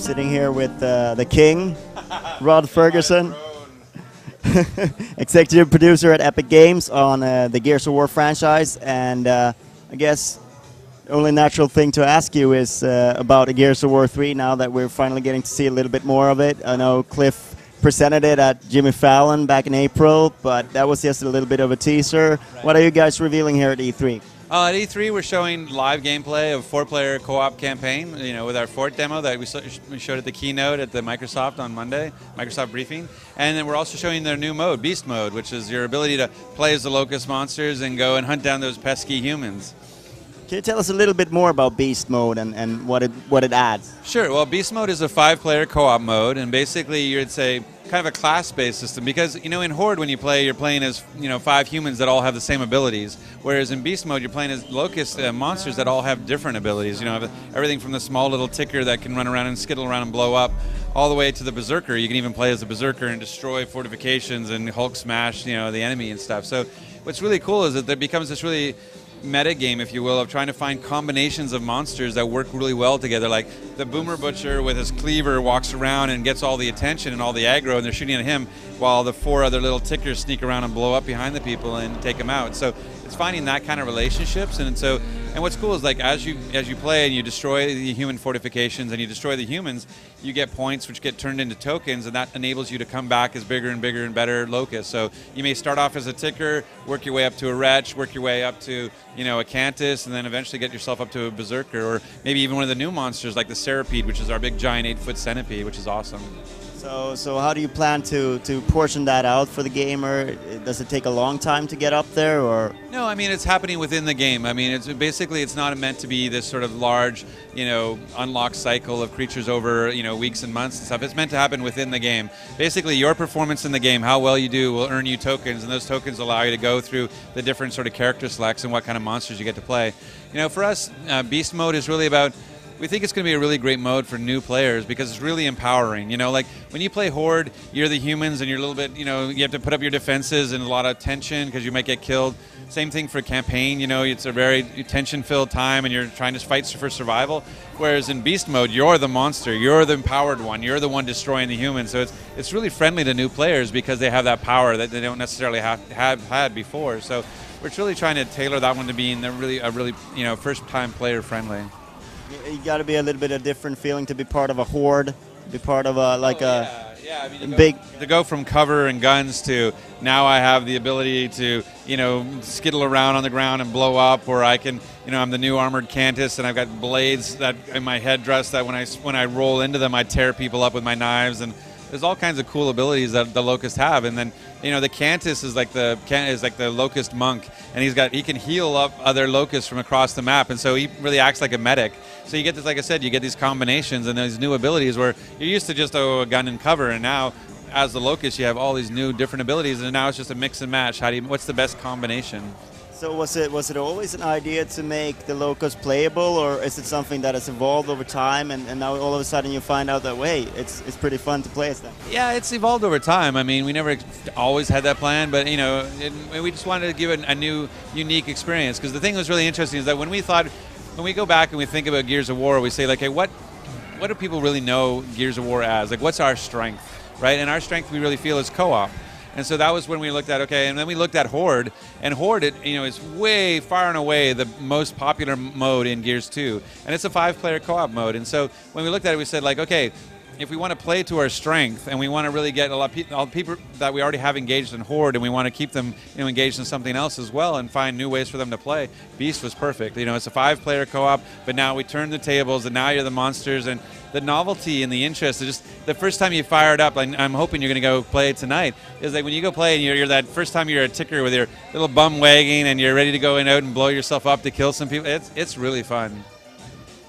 sitting here with the king, Rod Fergusson, executive producer at Epic Games on the Gears of War franchise. And I guess the only natural thing to ask you is about the Gears of War 3 now that we're finally getting to see a little bit more of it. I know Cliff presented it at Jimmy Fallon back in April, but that was just a little bit of a teaser. Right. What are you guys revealing here at E3? At E3, we're showing live gameplay of 4-player co-op campaign, with our Fort demo that we showed at the keynote at the Microsoft on Monday, Microsoft briefing. And then we're also showing their new mode, Beast Mode, which is your ability to play as the Locust monsters and go and hunt down those pesky humans. Can you tell us a little bit more about Beast Mode and what it adds? Sure. Well, Beast Mode is a 5-player co-op mode, and basically you'd say kind of a class-based system because, in Horde when you play, you're playing as, 5 humans that all have the same abilities, whereas in Beast Mode you're playing as Locust monsters that all have different abilities. Everything from the small little ticker that can run around and skittle around and blow up, all the way to the Berserker. You can even play as a Berserker and destroy fortifications and Hulk smash, the enemy and stuff. So what's really cool is that there becomes this really meta game, if you will, of trying to find combinations of monsters that work really well together. Like the Boomer Butcher with his cleaver walks around and gets all the attention and all the aggro, and they're shooting at him, while the 4 other little tickers sneak around and blow up behind the people and take them out. So it's finding that kind of relationships, and what's cool is like as you play and you destroy the human fortifications and you destroy the humans, you get points which get turned into tokens, and that enables you to come back as bigger and bigger and better Locusts. So you may start off as a ticker, work your way up to a Wretch, work your way up to a Cantus, and then eventually get yourself up to a Berserker, or maybe even one of the new monsters like the Centipede, which is our big giant 8-foot centipede, which is awesome. So how do you plan to portion that out for the gamer? Does it take a long time to get up there, or? No, it's happening within the game. It's basically, it's not meant to be this sort of large, unlock cycle of creatures over, weeks and months and stuff. It's meant to happen within the game. Basically, your performance in the game, how well you do, will earn you tokens, and those tokens allow you to go through the different sort of character selects and what kind of monsters you get to play. For us, Beast Mode is really about, we think it's going to be a really great mode for new players because it's really empowering. Like when you play Horde, you're the humans and you're a little bit, you have to put up your defenses and a lot of tension because you might get killed. Same thing for campaign, it's a very tension-filled time and you're trying to fight for survival. Whereas in Beast Mode, you're the monster, you're the empowered one, you're the one destroying the humans. So it's really friendly to new players because they have that power that they don't necessarily have had before. So we're really trying to tailor that one to being a really first-time player friendly. You got to be a little bit of a different feeling to be part of a Horde, be part of to go from cover and guns to now I have the ability to skittle around on the ground and blow up, or I can I'm the new armored Cantus and I've got blades that in my headdress that when I roll into them I tear people up with my knives, and there's all kinds of cool abilities that the Locust have. And then the Cantus is like the Locust monk, and he can heal up other Locusts from across the map, and so he really acts like a medic. So you get this, like I said, you get these combinations and these new abilities where you're used to just a gun and cover, and now as the Locust you have all these new different abilities, and now it's just a mix and match. What's the best combination? So was it always an idea to make the Locust playable, or is it something that has evolved over time, and now all of a sudden you find out that, wait, it's pretty fun to play as them? Yeah, it's evolved over time. We never always had that plan, but we just wanted to give it a new, unique experience. Because the thing that was really interesting is that when we go back and we think about Gears of War, we say like, hey, what do people really know Gears of War as? Like, what's our strength, right? And our strength, we really feel, is co-op. And so that was when we looked at, okay, and then we looked at Horde, and Horde, is way, far and away the most popular mode in Gears 2, and it's a 5-player co-op mode. And so when we looked at it, we said, like, okay, if we want to play to our strength and we want to really get all the people that we already have engaged in Horde, and we want to keep them engaged in something else as well and find new ways for them to play, Beast was perfect. It's a 5-player co-op, but now we turn the tables, and now you're the monsters, and the novelty and the interest is just the first time you fire it up, and I'm hoping you're going to go play it tonight, is like when you go play and you're that first time you're a ticker with your little bum wagging and you're ready to go out and blow yourself up to kill some people. It's really fun.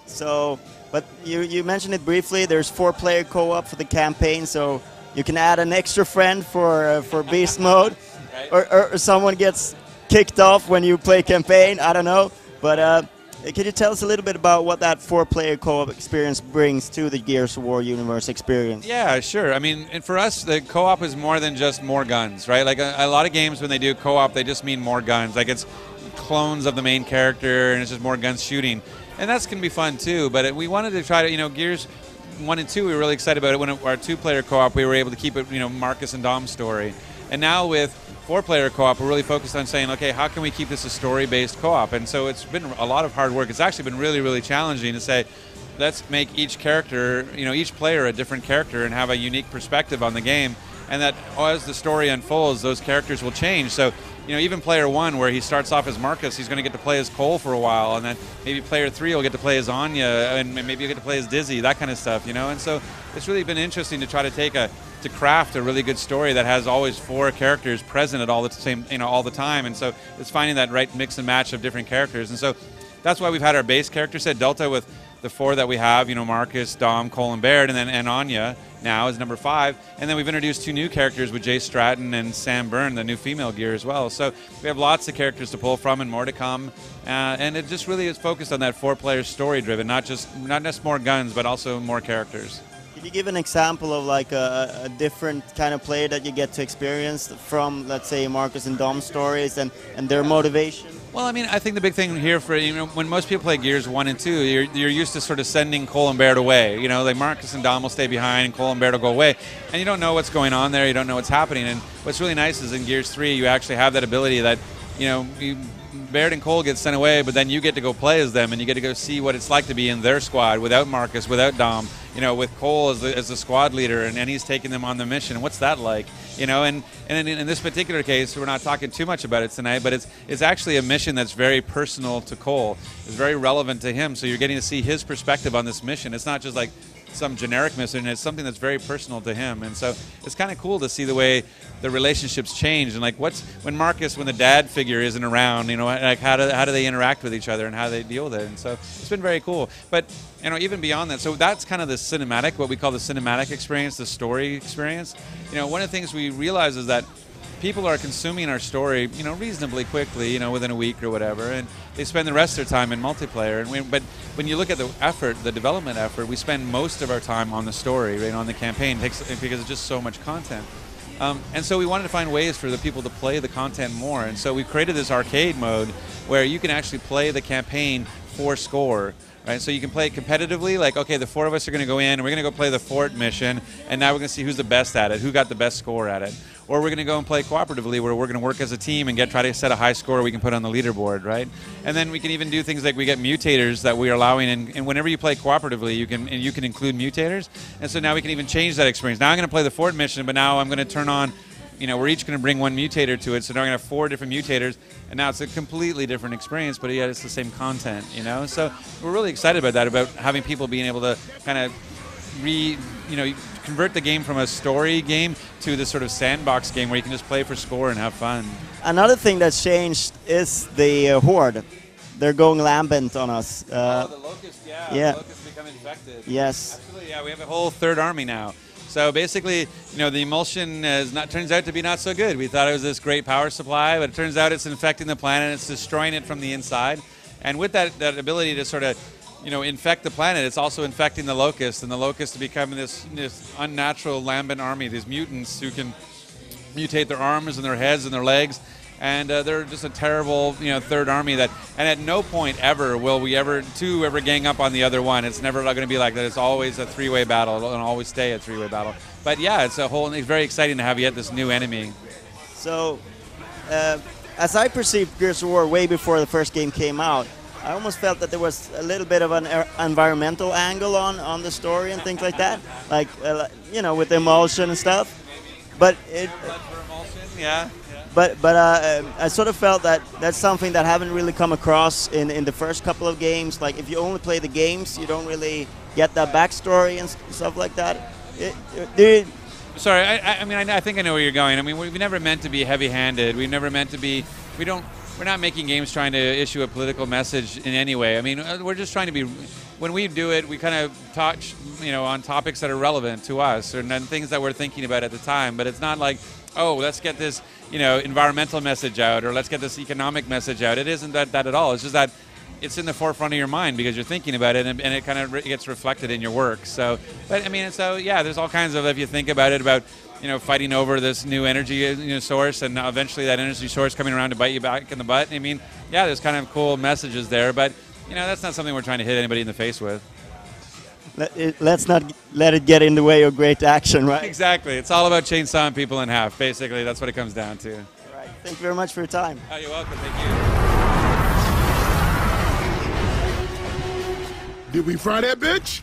So, but you mentioned it briefly, there's 4-player co-op for the campaign, so you can add an extra friend for Beast Mode, right? or someone gets kicked off when you play campaign, I don't know, but can you tell us a little bit about what that 4-player co-op experience brings to the Gears of War universe experience? Yeah, sure. And for us, the co-op is more than just more guns, right? Like a lot of games, when they do co-op, they just mean more guns. Like it's clones of the main character, and it's just more guns shooting. And that's going to be fun, too. But we wanted to try to, Gears 1 and 2, we were really excited about it. When our 2-player co-op, we were able to keep it, Marcus and Dom's story. And now with 4-player co-op, we're really focused on saying, okay, how can we keep this a story-based co-op? And so it's been a lot of hard work. It's actually been really, really challenging to say, let's make each character, each player a different character and have a unique perspective on the game. And that as the story unfolds, those characters will change. So, even player 1, where he starts off as Marcus, he's going to get to play as Cole for a while, and then maybe player 3 will get to play as Anya, and maybe you'll get to play as Dizzy, that kind of stuff, And so it's really been interesting to try to craft a really good story that has always 4 characters present at all the same, all the time. And so it's finding that right mix and match of different characters. And so that's why we've had our base character set Delta with the 4 that we have, Marcus, Dom, Cole, and Baird, and Anya now is number 5. And then we've introduced 2 new characters with Jay Stratton and Sam Byrne, the new female gear as well. So we have lots of characters to pull from and more to come. And it just really is focused on that 4-player story driven, not just more guns, but also more characters. Could you give an example of like a different kind of player that you get to experience from, let's say, Marcus and Dom's stories and their motivation? Well, I think the big thing here for, when most people play Gears 1 and 2, you're used to sort of sending Cole and Baird away. Like Marcus and Dom will stay behind and Cole and Baird will go away. And you don't know what's going on there, you don't know what's happening. And what's really nice is in Gears 3, you actually have that ability that, Baird and Cole get sent away, but then you get to go play as them and you get to go see what it's like to be in their squad without Marcus, without Dom, with Cole as the squad leader, and he's taking them on the mission. What's that like? And in this particular case, we're not talking too much about it tonight, but it's actually a mission that's very personal to Cole. It's very relevant to him, so you're getting to see his perspective on this mission. It's not just like some generic mission, it's something that's very personal to him. And so it's kind of cool to see the way the relationships change, and like when the dad figure isn't around, like how do they interact with each other and how do they deal with it. And so it's been very cool. But even beyond that, so that's kind of the cinematic, what we call the cinematic experience, the story experience. One of the things we realize is that people are consuming our story, reasonably quickly, within a week or whatever, and they spend the rest of their time in multiplayer. But when you look at the effort, the development effort, we spend most of our time on the story, right, on the campaign, because it's just so much content. And so we wanted to find ways for the people to play the content more. And so we created this arcade mode where you can actually play the campaign for score. Right, so you can play it competitively, like, okay, the 4 of us are going to go in and we're going to go play the fort mission, and now we're going to see who's the best at it, who got the best score at it. Or we're going to go and play cooperatively, where we're going to work as a team and try to set a high score we can put on the leaderboard, right? And then we can even do things like we get mutators that we are allowing, and whenever you play cooperatively, you can include mutators. And so now we can even change that experience. Now I'm going to play the fort mission, but now I'm going to turn on, we're each going to bring 1 mutator to it, so now we're going to have 4 different mutators, and now it's a completely different experience, but yet it's the same content, So we're really excited about that, about having people being able to kind of convert the game from a story game to this sort of sandbox game where you can just play for score and have fun. Another thing that's changed is the Horde. They're going lambent on us. The Locust, yeah. The Locust become infected. Yes. Absolutely, yeah. We have a whole 3rd army now. So basically, the emulsion turns out to be not so good. We thought it was this great power supply, but it turns out it's infecting the planet. It's destroying it from the inside. And with that ability to sort of, infect the planet, it's also infecting the Locust, and the Locust to become this unnatural lambent army, these mutants who can mutate their arms and their heads and their legs. And they're just a terrible, 3rd army and at no point ever will two ever gang up on the other one. It's never going to be like that. It's always a 3-way battle. It'll always stay a 3-way battle. But yeah, it's very exciting to have yet this new enemy. So, as I perceived Gears of War way before the first game came out, I almost felt that there was a little bit of an environmental angle on the story and things like that, like with emulsion and stuff. But yeah. But I sort of felt that that's something that haven't really come across in the first couple of games. Like, if you only play the games, you don't really get that backstory and stuff like that. Sorry, I think I know where you're going. We've never meant to be heavy-handed. We've never meant to be. We're not making games trying to issue a political message in any way. We're just trying to be. When we do it, we kind of touch, on topics that are relevant to us and then things that we're thinking about at the time. But it's not like, oh, let's get this, environmental message out, or let's get this economic message out. It isn't that at all. It's just that it's in the forefront of your mind because you're thinking about it, and it kind of gets reflected in your work. So, there's all kinds of, if you think about it, about fighting over this new energy source, and eventually that energy source coming around to bite you back in the butt. There's kind of cool messages there, but that's not something we're trying to hit anybody in the face with. let's not let it get in the way of great action, right? Exactly. It's all about chainsawing people in half. Basically, that's what it comes down to. All right. Thank you very much for your time. Oh, you're welcome. Thank you. Did we fry that bitch?